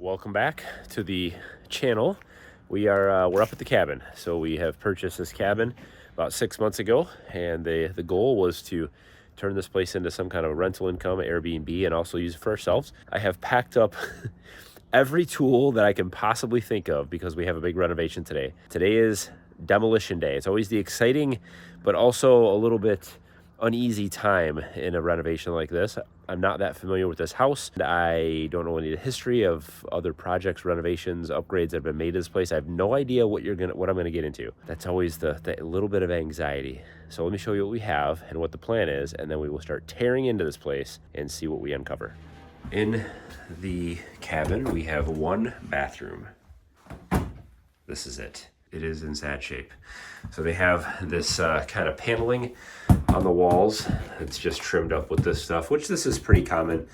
Welcome back to the channel. We're up at the cabin. So we have purchased this cabin about 6 months ago, and the goal was to turn this place into some kind of rental income, Airbnb, and also use it for ourselves. I have packed up every tool that I can possibly think of because we have a big renovation today. Today is demolition day. It's always the exciting but also a little bit uneasy time in a renovation like this. I'm not that familiar with this house. I don't know any of the history of other projects, renovations, upgrades that have been made to this place. I have no idea what I'm gonna get into. That's always the little bit of anxiety. So let me show you what we have and what the plan is, and then we will start tearing into this place and see what we uncover. In the cabin, we have one bathroom. This is it. It is in sad shape. So they have this kind of paneling on the walls. It's just trimmed up with this stuff, which this is pretty common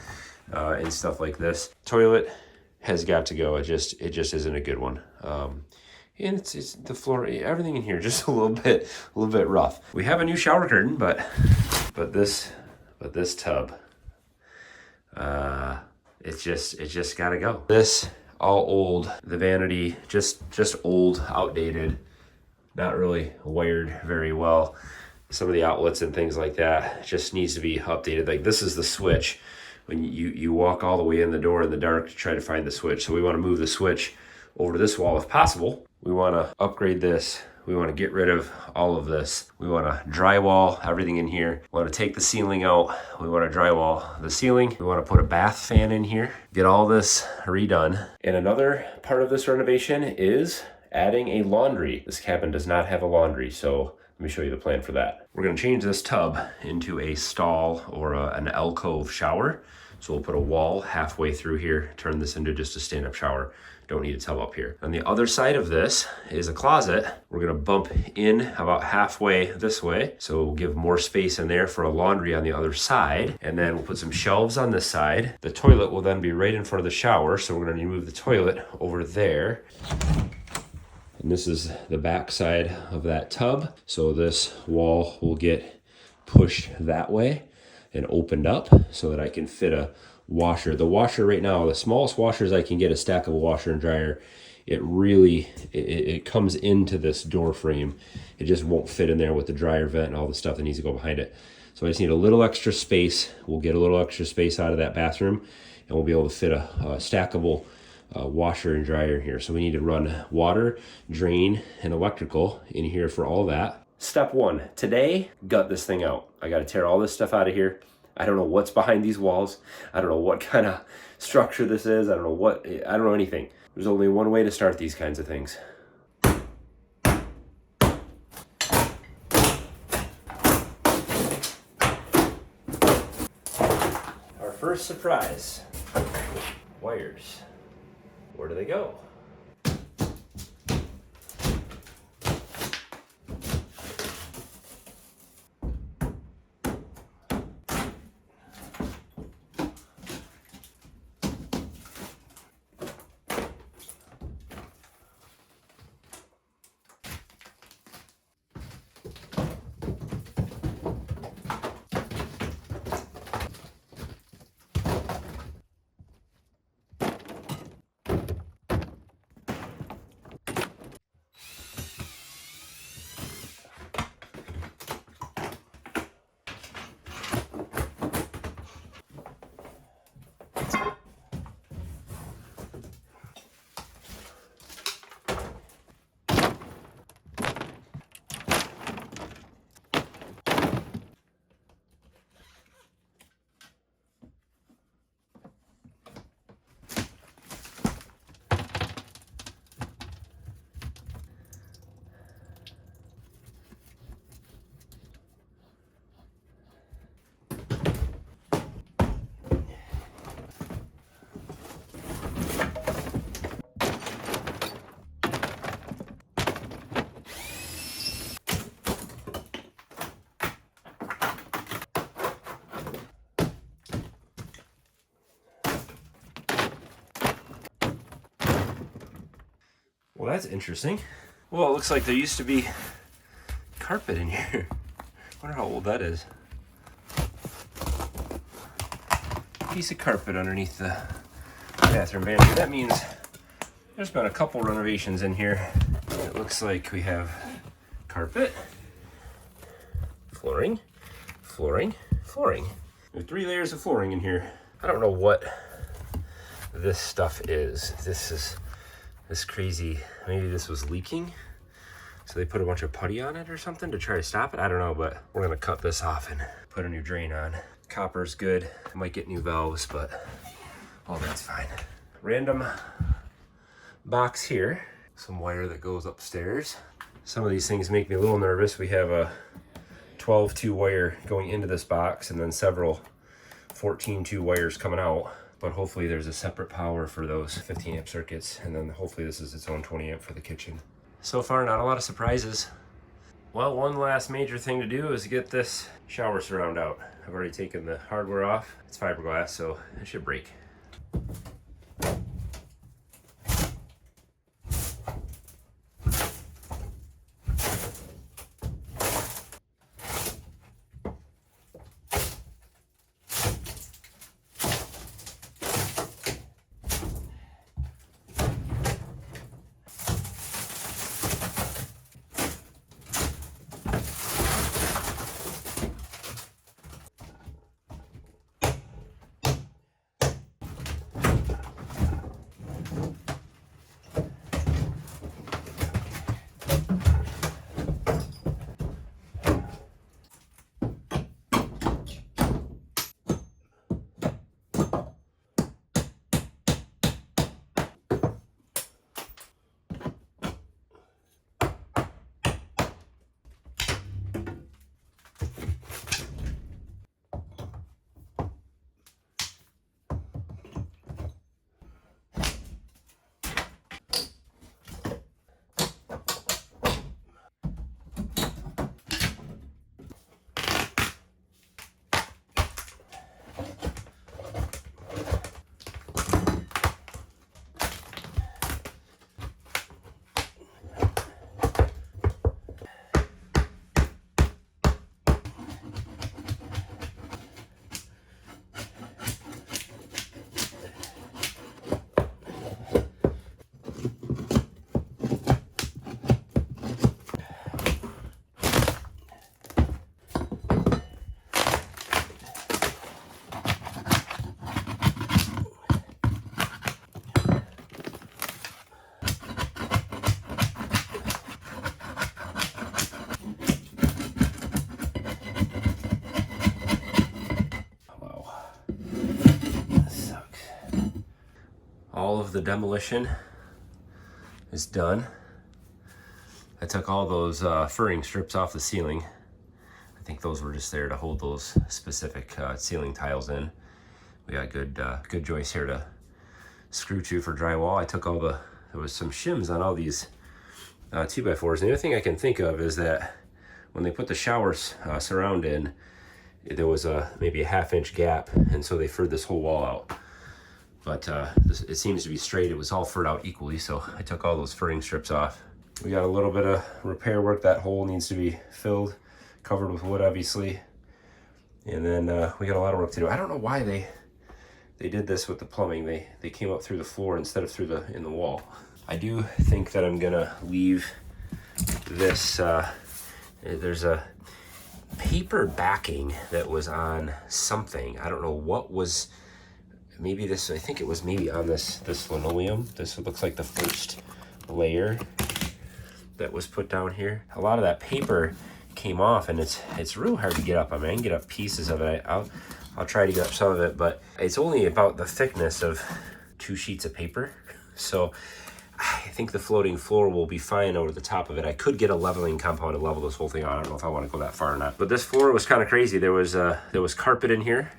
in stuff like this. Toilet has got to go. It just isn't a good one. And it's the floor, everything in here just a little bit rough. We have a new shower curtain, but this tub, it's just gotta go. This all old, the vanity just old, outdated, not really wired very well. Some of the outlets and things like that just needs to be updated. Like this is the switch. When you walk all the way in the door in the dark to try to find the switch. So we want to move the switch over to this wall if possible. We want to upgrade this. We want to get rid of all of this. We want to drywall everything in here. We want to take the ceiling out. We want to drywall the ceiling. We want to put a bath fan in here. Get all this redone. And another part of this renovation is adding a laundry. This cabin does not have a laundry, so let me show you the plan for that. We're going to change this tub into a stall or an alcove shower. So we'll put a wall halfway through here, turn this into just a stand-up shower. Don't need a tub up here. On the other side of this is a closet. We're gonna bump in about halfway this way. So we'll give more space in there for a laundry on the other side. And then we'll put some shelves on this side. The toilet will then be right in front of the shower. So we're gonna move the toilet over there. And this is the back side of that tub. So this wall will get pushed that way and opened up so that I can fit a washer. The washer right now, the smallest washers I can get, a stackable washer and dryer, it comes into this door frame. It just won't fit in there with the dryer vent and all the stuff that needs to go behind it. So I just need a little extra space. We'll get a little extra space out of that bathroom and we'll be able to fit a stackable washer and dryer in here. So we need to run water, drain, and electrical in here for all that. Step one, today, gut this thing out. I gotta tear all this stuff out of here. I don't know what's behind these walls. I don't know what kind of structure this is. I don't know anything. There's only one way to start these kinds of things. Our first surprise, wires. Where do they go? Well, that's interesting. Well, it looks like there used to be carpet in here. Wonder how old that is. Piece of carpet underneath the bathroom vanity. That means there's been a couple renovations in here. It looks like we have carpet, flooring, flooring, flooring. There are 3 layers of flooring in here. I don't know what this stuff is. This is this crazy, maybe this was leaking. So they put a bunch of putty on it or something to try to stop it. I don't know, but we're gonna cut this off and put a new drain on. Copper's good. I might get new valves, but all that's fine. Random box here. Some wire that goes upstairs. Some of these things make me a little nervous. We have a 12-2 wire going into this box and then several 14-2 wires coming out. But hopefully there's a separate power for those 15 amp circuits. And then hopefully this is its own 20 amp for the kitchen. So far, not a lot of surprises. Well, one last major thing to do is get this shower surround out. I've already taken the hardware off. It's fiberglass, so it should break. All of the demolition is done. I took all those furring strips off the ceiling. I think those were just there to hold those specific ceiling tiles in. We got good joists here to screw to for drywall. I took all there was some shims on all these 2x4s. And the other thing I can think of is that when they put the shower surround in, there was maybe a 1/2 inch gap, and so they furred this whole wall out. But it seems to be straight. It was all furred out equally, so I took all those furring strips off. We got a little bit of repair work. That hole needs to be filled, covered with wood, obviously. And then we got a lot of work to do. I don't know why they did this with the plumbing. They came up through the floor instead of in the wall. I do think that I'm gonna leave this. There's a paper backing that was on something. I don't know what was. Maybe this, I think it was maybe on this linoleum. This looks like the first layer that was put down here. A lot of that paper came off, and it's real hard to get up. I mean, I can get up pieces of it. I'll try to get up some of it, but it's only about the thickness of 2 sheets of paper. So I think the floating floor will be fine over the top of it. I could get a leveling compound to level this whole thing on. I don't know if I want to go that far or not. But this floor was kind of crazy. There was carpet in here.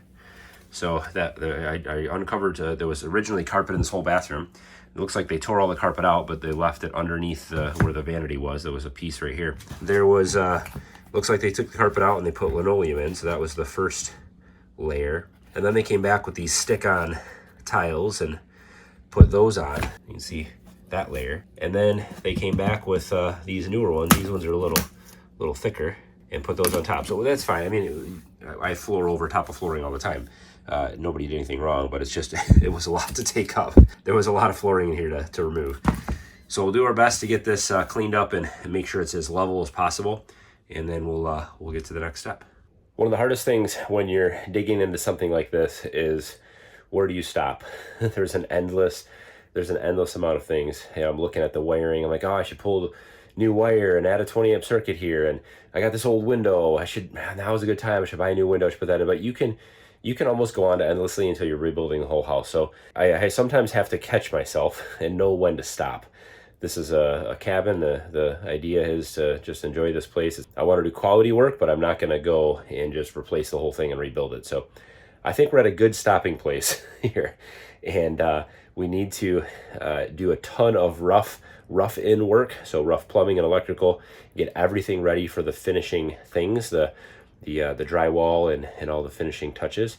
So I uncovered, there was originally carpet in this whole bathroom. It looks like they tore all the carpet out, but they left it underneath where the vanity was. There was a piece right here. There was, looks like they took the carpet out and they put linoleum in. So that was the first layer. And then they came back with these stick-on tiles and put those on. You can see that layer. And then they came back with these newer ones. These ones are a little thicker. and put those on top. So that's fine. I mean, I floor over top of flooring all the time. Nobody did anything wrong, but it's just, it was a lot to take up. There was a lot of flooring in here to remove. So we'll do our best to get this cleaned up and make sure it's as level as possible. And then we'll get to the next step. One of the hardest things when you're digging into something like this is, where do you stop? There's an endless amount of things. You know, I'm looking at the wiring. I'm like, oh, I should pull new wire and add a 20 amp circuit here. And I got this old window. Now is a good time. I should buy a new window. I should put that in. But you can almost go on to endlessly until you're rebuilding the whole house. So I sometimes have to catch myself and know when to stop. This is a cabin. The idea is to just enjoy this place. I want to do quality work, but I'm not going to go and just replace the whole thing and rebuild it. So I think we're at a good stopping place here. And we need to do a ton of rough in work. So rough plumbing and electrical, get everything ready for the finishing things, the drywall and all the finishing touches.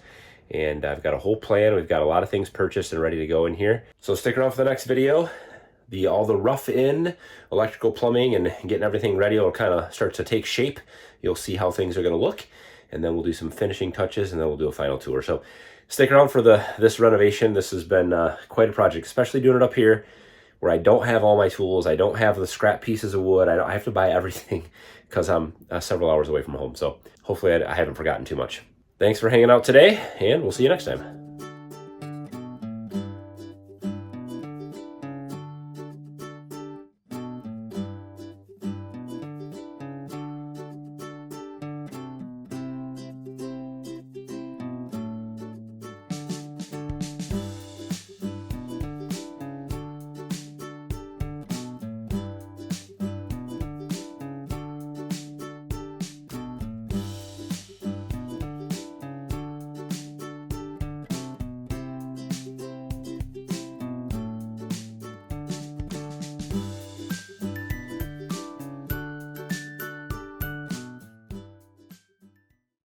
And I've got a whole plan. We've got a lot of things purchased and ready to go in here. So stick around for the next video. All the rough in electrical, plumbing, and getting everything ready will kind of start to take shape. You'll see how things are going to look, and then we'll do some finishing touches, and then we'll do a final tour. So stick around for this renovation. This has been quite a project, especially doing it up here where I don't have all my tools. I don't have the scrap pieces of wood. I have to buy everything because I'm several hours away from home. So hopefully I haven't forgotten too much. Thanks for hanging out today, and we'll see you next time.